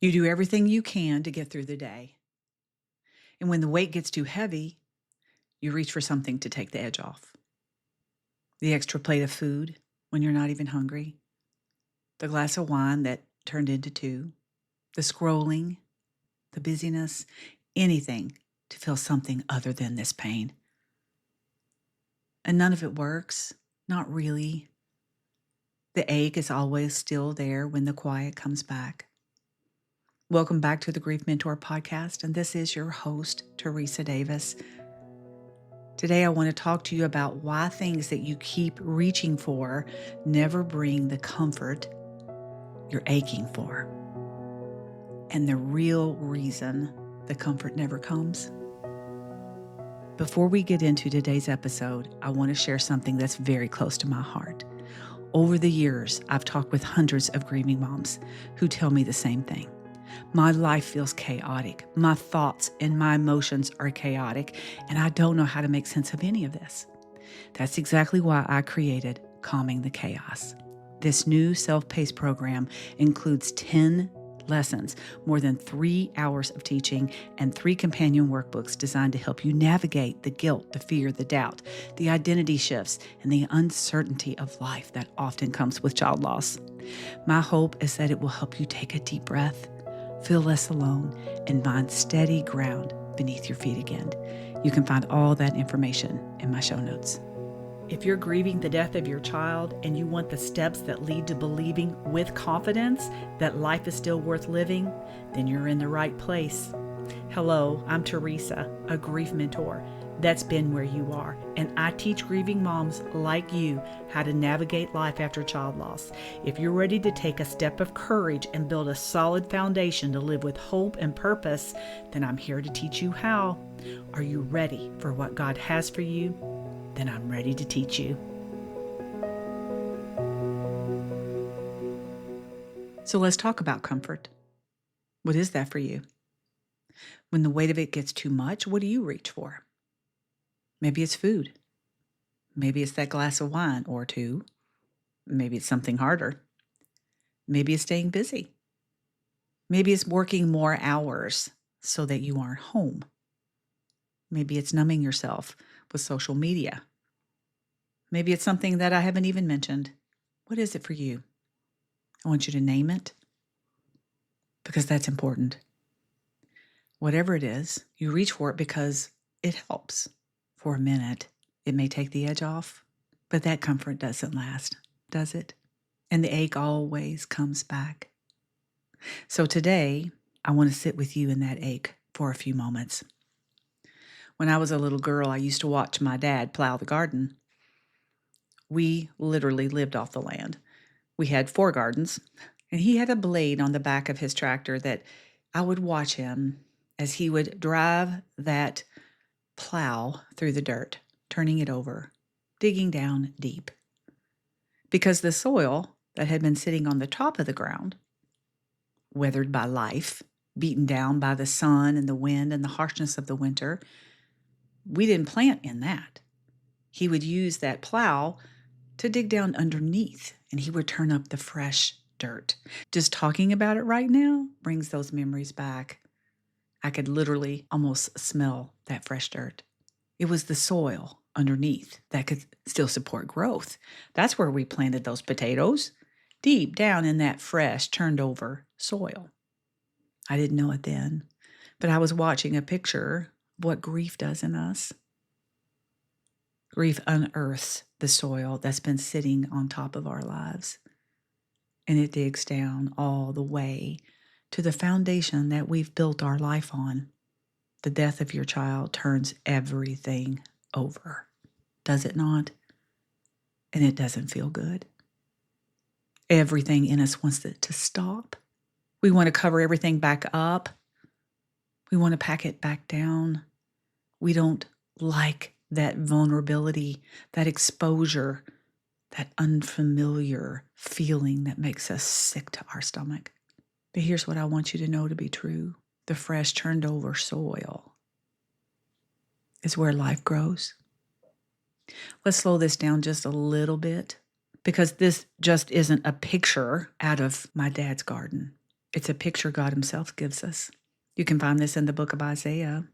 You do everything you can to get through the day. And when the weight gets too heavy, you reach for something to take the edge off. The extra plate of food when you're not even hungry, the glass of wine that turned into two, the scrolling, the busyness, anything to feel something other than this pain. And none of it works, not really. The ache is always still there when the quiet comes back. Welcome back to the Grief Mentor podcast, and this is your host, Teresa Davis. Today, I want to talk to you about why things that you keep reaching for never bring the comfort you're aching for, and the real reason the comfort never comes. Before we get into today's episode, I want to share something that's very close to my heart. Over the years, I've talked with hundreds of grieving moms who tell me the same thing. My life feels chaotic. My thoughts and my emotions are chaotic, and I don't know how to make sense of any of this. That's exactly why I created Calming the Chaos. This new self-paced program includes 10 lessons, more than 3 hours of teaching, and 3 companion workbooks designed to help you navigate the guilt, the fear, the doubt, the identity shifts, and the uncertainty of life that often comes with child loss. My hope is that it will help you take a deep breath, feel less alone, and find steady ground beneath your feet again. You can find all that information in my show notes. If you're grieving the death of your child and you want the steps that lead to believing with confidence that life is still worth living, then you're in the right place. Hello, I'm Teresa, a grief mentor. That's been where you are, and I teach grieving moms like you how to navigate life after child loss. If you're ready to take a step of courage and build a solid foundation to live with hope and purpose, then I'm here to teach you how. Are you ready for what God has for you? Then I'm ready to teach you. So let's talk about comfort. What is that for you? When the weight of it gets too much, what do you reach for? Maybe it's food. Maybe it's that glass of wine or two. Maybe it's something harder. Maybe it's staying busy. Maybe it's working more hours so that you aren't home. Maybe it's numbing yourself with social media. Maybe it's something that I haven't even mentioned. What is it for you? I want you to name it because that's important. Whatever it is, you reach for it because it helps. For a minute, it may take the edge off, but that comfort doesn't last, does it? And the ache always comes back. So today, I want to sit with you in that ache for a few moments. When I was a little girl, I used to watch my dad plow the garden. We literally lived off the land. We had 4 gardens, and he had a blade on the back of his tractor that I would watch him as he would drive that plow through the dirt, turning it over, digging down deep. Because the soil that had been sitting on the top of the ground, weathered by life, beaten down by the sun and the wind and the harshness of the winter, we didn't plant in that. He would use that plow to dig down underneath, and he would turn up the fresh dirt. Just talking about it right now brings those memories back. I could literally almost smell that fresh dirt. It was the soil underneath that could still support growth. That's where we planted those potatoes, deep down in that fresh, turned over soil. I didn't know it then, but I was watching a picture of what grief does in us. Grief unearths the soil that's been sitting on top of our lives, and it digs down all the way to the foundation that we've built our life on. The death of your child turns everything over, does it not? And it doesn't feel good. Everything in us wants it to stop. We want to cover everything back up. We want to pack it back down. We don't like that vulnerability, that exposure, that unfamiliar feeling that makes us sick to our stomach. But here's what I want you to know to be true. The fresh, turned over soil is where life grows. Let's slow this down just a little bit because this just isn't a picture out of my dad's garden. It's a picture God himself gives us. You can find this in the book of Isaiah.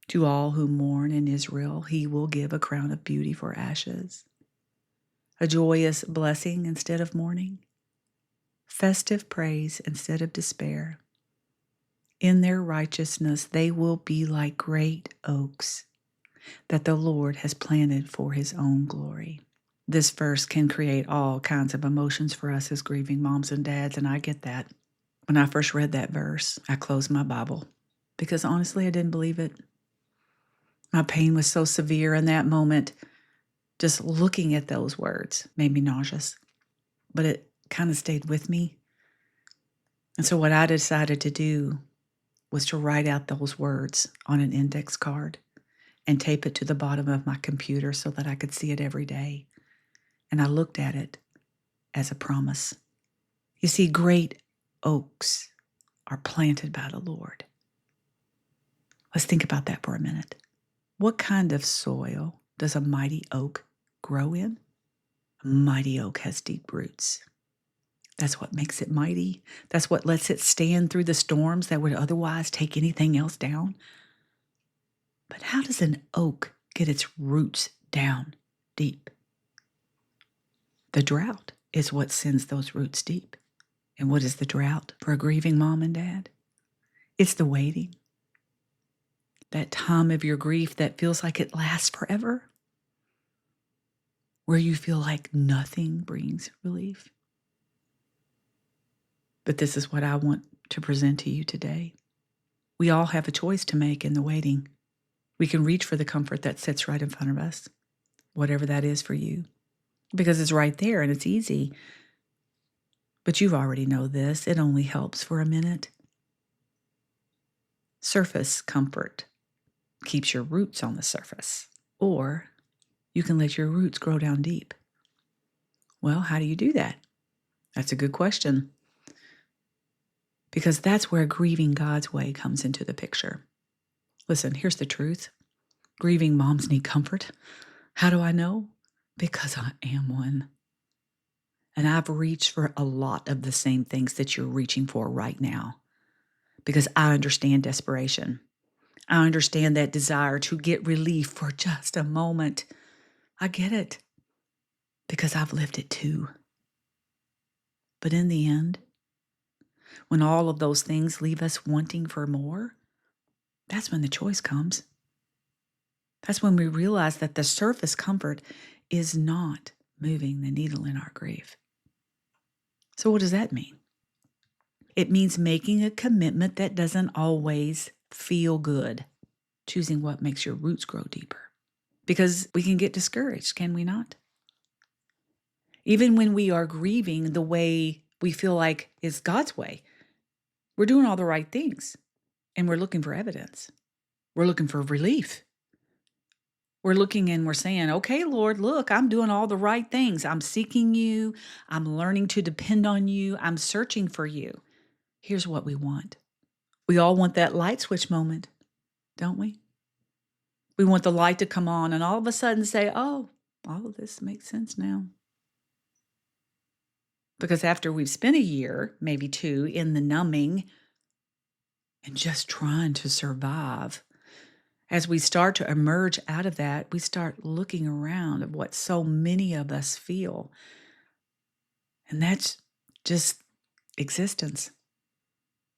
To all who mourn in Israel, he will give a crown of beauty for ashes, a joyous blessing instead of mourning, festive praise instead of despair. In their righteousness, they will be like great oaks that the Lord has planted for his own glory. This verse can create all kinds of emotions for us as grieving moms and dads, and I get that. When I first read that verse, I closed my Bible because honestly, I didn't believe it. My pain was so severe in that moment. Just looking at those words made me nauseous, but it kind of stayed with me. And so what I decided to do was to write out those words on an index card and tape it to the bottom of my computer so that I could see it every day. And I looked at it as a promise. You see, great oaks are planted by the Lord. Let's think about that for a minute. What kind of soil does a mighty oak grow in? A mighty oak has deep roots. That's what makes it mighty. That's what lets it stand through the storms that would otherwise take anything else down. But how does an oak get its roots down deep? The drought is what sends those roots deep. And what is the drought for a grieving mom and dad? It's the waiting. That time of your grief that feels like it lasts forever, where you feel like nothing brings relief. But this is what I want to present to you today. We all have a choice to make in the waiting. We can reach for the comfort that sits right in front of us, whatever that is for you, because it's right there and it's easy. But you already know this. It only helps for a minute. Surface comfort keeps your roots on the surface, or you can let your roots grow down deep. Well, how do you do that? That's a good question, because that's where grieving God's way comes into the picture. Listen, here's the truth. Grieving moms need comfort. How do I know? Because I am one. And I've reached for a lot of the same things that you're reaching for right now, because I understand desperation. I understand that desire to get relief for just a moment. I get it, because I've lived it too. But in the end, when all of those things leave us wanting for more, that's when the choice comes. That's when we realize that the surface comfort is not moving the needle in our grief. So what does that mean? It means making a commitment that doesn't always feel good, choosing what makes your roots grow deeper. Because we can get discouraged, can we not? Even when we are grieving the way we feel like is God's way, we're doing all the right things and we're looking for evidence. We're looking for relief. We're looking and we're saying, okay, Lord, look, I'm doing all the right things. I'm seeking you. I'm learning to depend on you. I'm searching for you. Here's what we want. We all want that light switch moment, don't we? We want the light to come on and all of a sudden say, oh, all of this makes sense now. Because after we've spent a year, maybe two, in the numbing and just trying to survive, as we start to emerge out of that, we start looking around at what so many of us feel. And that's just existence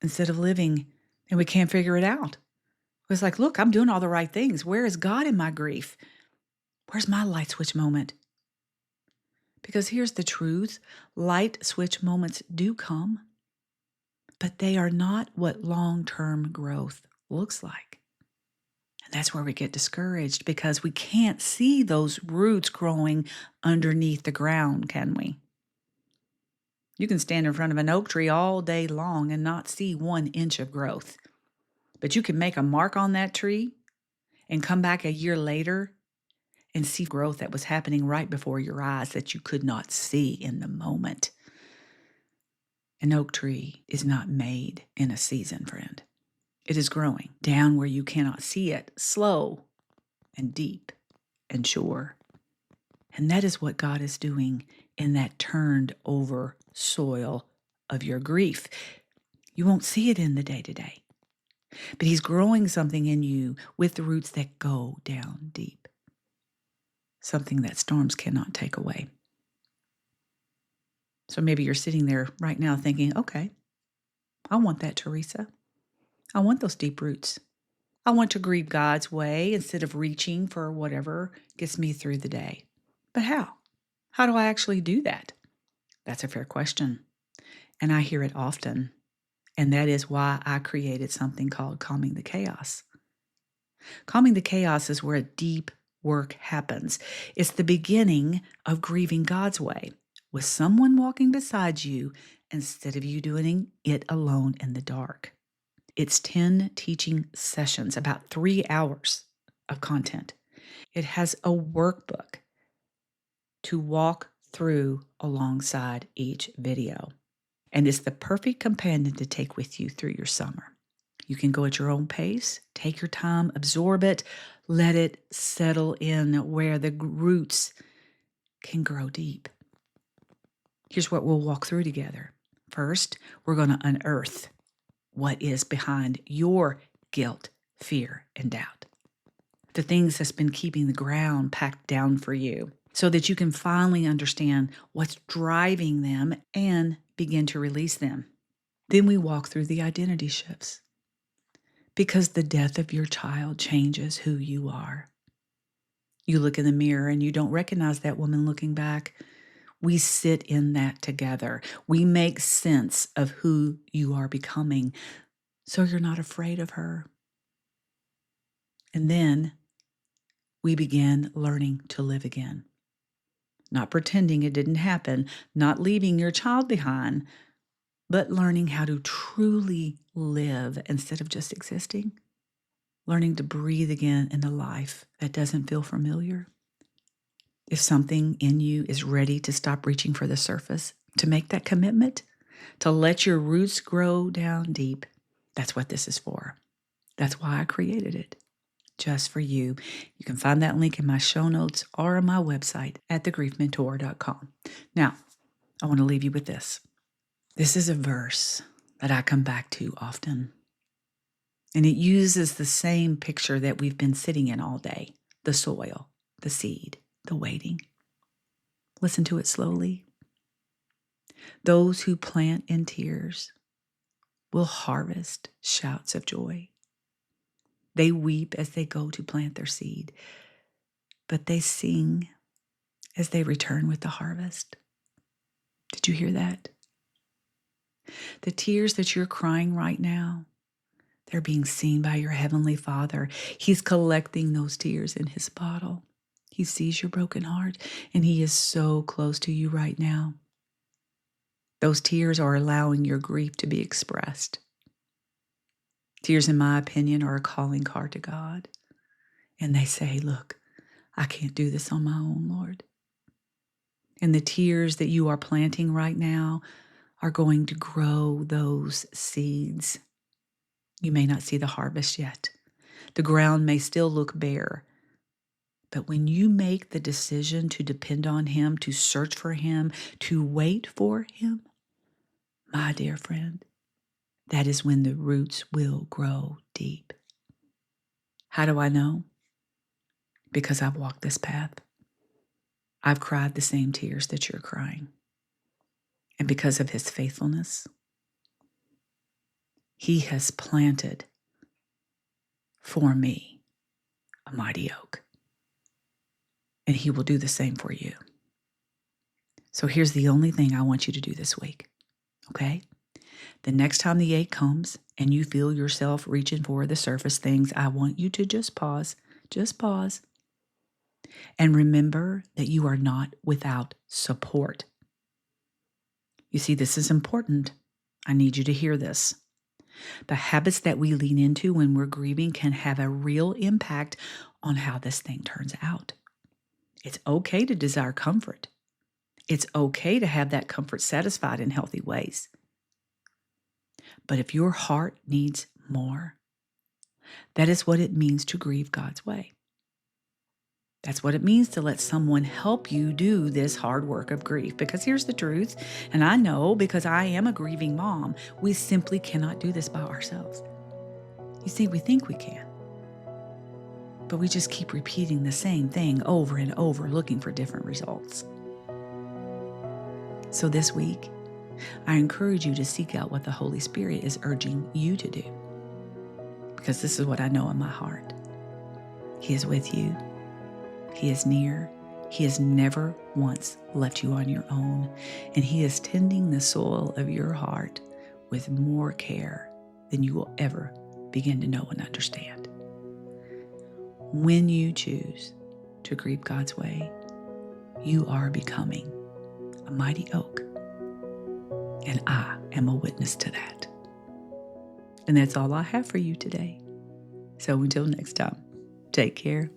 instead of living, and we can't figure it out. It's like, look, I'm doing all the right things. Where is God in my grief? Where's my light switch moment? Because here's the truth. Light switch moments do come, but they are not what long-term growth looks like. And that's where we get discouraged, because we can't see those roots growing underneath the ground, can we? You can stand in front of an oak tree all day long and not see 1 inch of growth. But you can make a mark on that tree and come back a year later and see growth that was happening right before your eyes that you could not see in the moment. An oak tree is not made in a season, friend. It is growing down where you cannot see it, slow and deep and sure. And that is what God is doing in that turned over soil of your grief. You won't see it in the day to day, but He's growing something in you with the roots that go down deep, something that storms cannot take away. So maybe you're sitting there right now thinking, okay, I want that, Teresa. I want those deep roots. I want to grieve God's way instead of reaching for whatever gets me through the day. But how? How do I actually do that? That's a fair question. And I hear it often. And that is why I created something called Calming the Chaos. Calming the Chaos is where deep work happens. It's the beginning of grieving God's way, with someone walking beside you instead of you doing it alone in the dark. It's 10 teaching sessions, about 3 hours of content. It has a workbook to walk through alongside each video. And it's the perfect companion to take with you through your summer. You can go at your own pace, take your time, absorb it, let it settle in where the roots can grow deep. Here's what we'll walk through together. First, we're going to unearth what is behind your guilt, fear, and doubt. The things that's been keeping the ground packed down for you so that you can finally understand what's driving them and begin to release them. Then we walk through the identity shifts because the death of your child changes who you are. You look in the mirror and you don't recognize that woman looking back. We sit in that together. We make sense of who you are becoming so you're not afraid of her. And then we begin learning to live again. Not pretending it didn't happen, not leaving your child behind, but learning how to truly live instead of just existing. Learning to breathe again in a life that doesn't feel familiar. If something in you is ready to stop reaching for the surface, to make that commitment, to let your roots grow down deep, that's what this is for. That's why I created it. Just for you. You can find that link in my show notes or on my website at thegriefmentor.com. Now, I want to leave you with this. This is a verse that I come back to often. And it uses the same picture that we've been sitting in all day, the soil, the seed, the waiting. Listen to it slowly. Those who plant in tears will harvest shouts of joy. They weep as they go to plant their seed, but they sing as they return with the harvest. Did you hear that? The tears that you're crying right now, they're being seen by your Heavenly Father. He's collecting those tears in His bottle. He sees your broken heart, and He is so close to you right now. Those tears are allowing your grief to be expressed. Tears, in my opinion, are a calling card to God. And they say, look, I can't do this on my own, Lord. And the tears that you are planting right now are going to grow those seeds. You may not see the harvest yet. The ground may still look bare. But when you make the decision to depend on Him, to search for Him, to wait for Him, my dear friend, that is when the roots will grow deep. How do I know? Because I've walked this path. I've cried the same tears that you're crying. And because of His faithfulness, He has planted for me a mighty oak. And He will do the same for you. So here's the only thing I want you to do this week, okay? The next time the ache comes and you feel yourself reaching for the surface things, I want you to just pause, and remember that you are not without support. You see, this is important. I need you to hear this. The habits that we lean into when we're grieving can have a real impact on how this thing turns out. It's okay to desire comfort. It's okay to have that comfort satisfied in healthy ways. But if your heart needs more, that is what it means to grieve God's way. That's what it means to let someone help you do this hard work of grief. Because here's the truth, and I know because I am a grieving mom, we simply cannot do this by ourselves. You see, we think we can, but we just keep repeating the same thing over and over, looking for different results. So this week, I encourage you to seek out what the Holy Spirit is urging you to do, because this is what I know in my heart. He is with you. He is near. He has never once left you on your own, and He is tending the soil of your heart with more care than you will ever begin to know and understand. When you choose to grieve God's way, you are becoming a mighty oak, and I am a witness to that. And that's all I have for you today. So until next time, take care